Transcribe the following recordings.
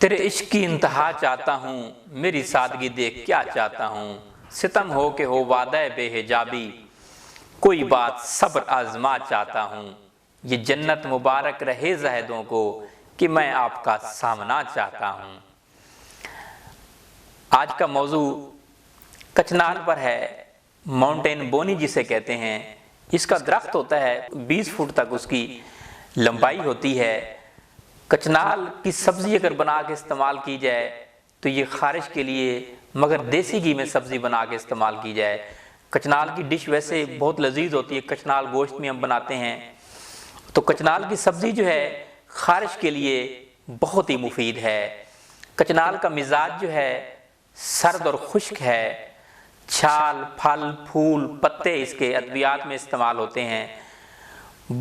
تیرے عشق کی انتہا چاہتا ہوں، میری سادگی دیکھ کیا چاہتا ہوں، ستم ہو کہ ہو وعدہ بے حجابی، کوئی بات صبر آزما چاہتا ہوں، یہ جنت مبارک رہے زاہدوں کو کہ میں آپ کا سامنا چاہتا ہوں۔ آج کا موضوع کچنال پر ہے، ماؤنٹین بونی جسے کہتے ہیں۔ اس کا درخت ہوتا ہے 20 فٹ تک اس کی لمبائی ہوتی ہے۔ کچنال کی سبزی اگر بنا کے استعمال کی جائے تو یہ خارش کے لیے، مگر دیسی گھی میں سبزی بنا کے استعمال کی جائے۔ کچنال کی ڈش ویسے بہت لذیذ ہوتی ہے، کچنال گوشت میں ہم بناتے ہیں، تو کچنال کی سبزی جو ہے خارش کے لیے بہت ہی مفید ہے۔ کچنال کا مزاج جو ہے سرد اور خشک ہے۔ چھال، پھل، پھول، پتے اس کے ادویات میں استعمال ہوتے ہیں۔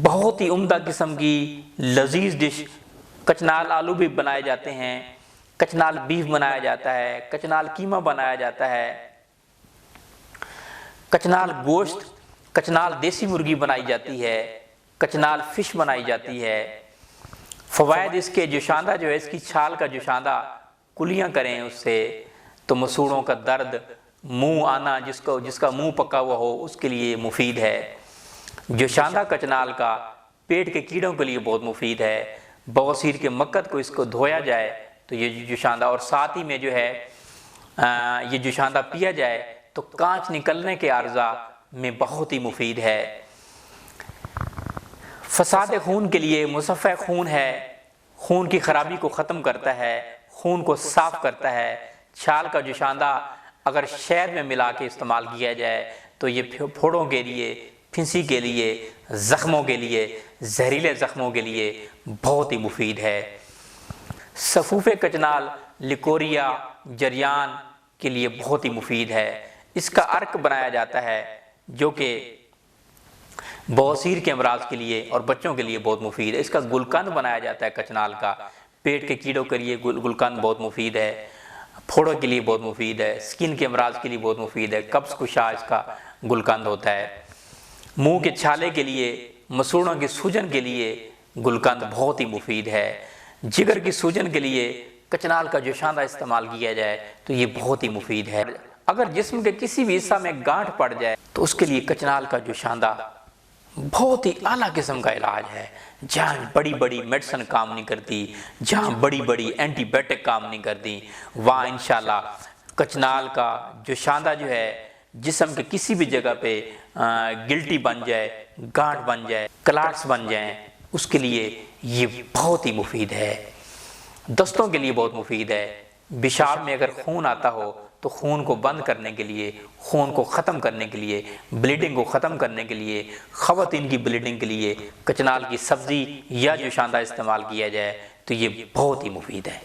بہت ہی عمدہ قسم کی لذیذ ڈش کچنال آلو بھی بنائے جاتے ہیں، کچنال بیف بنایا جاتا ہے، کچنال قیمہ بنایا جاتا ہے، کچنال گوشت، کچنال دیسی مرغی بنائی جاتی ہے، کچنال فش بنائی جاتی ہے۔ فوائد اس کے جوشاندہ جو ہے، اس کی چھال کا جوشاندہ کلیاں کریں اس سے تو مسوڑوں کا درد، منہ آنا، جس کا منہ پکا ہوا ہو اس کے لیے مفید ہے۔ جوشاندہ کچنال کا پیٹ کے کیڑوں کے لیے بہت مفید ہے۔ بواسیر کے مکت کو اس کو دھویا جائے تو یہ جوشاندہ، اور ساتھ ہی میں جو ہے یہ جوشاندہ پیا جائے تو کانچ نکلنے کے عارضہ میں بہت ہی مفید ہے۔ فساد خون کے لیے مصفح خون ہے، خون کی خرابی کو ختم کرتا ہے، خون کو صاف کرتا ہے۔ چھال کا جوشاندہ اگر شہد میں ملا کے استعمال کیا جائے تو یہ پھوڑوں کے لیے، پھنسی کے لیے، زخموں کے لیے، زہریلے زخموں کے لیے بہت ہی مفید ہے۔ صفوف کچنال لیکوریا، جریان کے لیے بہت ہی مفید ہے۔ اس کا عرق بنایا جاتا ہے جو کہ بواسیر کے امراض کے لیے اور بچوں کے لیے بہت مفید ہے۔ اس کا گلقند بنایا جاتا ہے کچنال کا، پیٹ کے کیڑوں کے لیے گلقند بہت مفید ہے، پھوڑوں کے لیے بہت مفید ہے، سکن کے امراض کے لیے بہت مفید ہے، قبض کشا اس کا گلقند ہوتا ہے۔ منہ کے چھالے کے لیے، مسوڑوں کی سوجن کے لیے گلقند بہت ہی مفید ہے۔ جگر کی سوجن کے لیے کچنال کا جوشاندہ استعمال کیا جائے تو یہ بہت ہی مفید ہے۔ اگر جسم کے کسی بھی حصہ میں گانٹھ پڑ جائے تو اس کے لیے کچنال کا جوشاندہ بہت ہی اعلیٰ قسم کا علاج ہے۔ جہاں بڑی بڑی میڈیسن کام نہیں کرتی، جہاں بڑی بڑی اینٹی بائیوٹک کام نہیں کرتی، وہاں انشاءاللہ کچنال کا جوشاندہ جو ہے جسم کے کسی بھی جگہ پہ گلٹی بن جائے، گانٹھ بن جائے، کلاٹس بن جائیں، اس کے لیے یہ بہت ہی مفید ہے۔ دستوں کے لیے بہت مفید ہے۔ پیشاب میں اگر خون آتا ہو تو خون کو بند کرنے کے لیے، خون کو ختم کرنے کے لیے، بلیڈنگ کو ختم کرنے کے لیے، خواتین کی بلیڈنگ کے لیے کچنال کی سبزی یا جوشاندہ استعمال کیا جائے تو یہ بہت ہی مفید ہے۔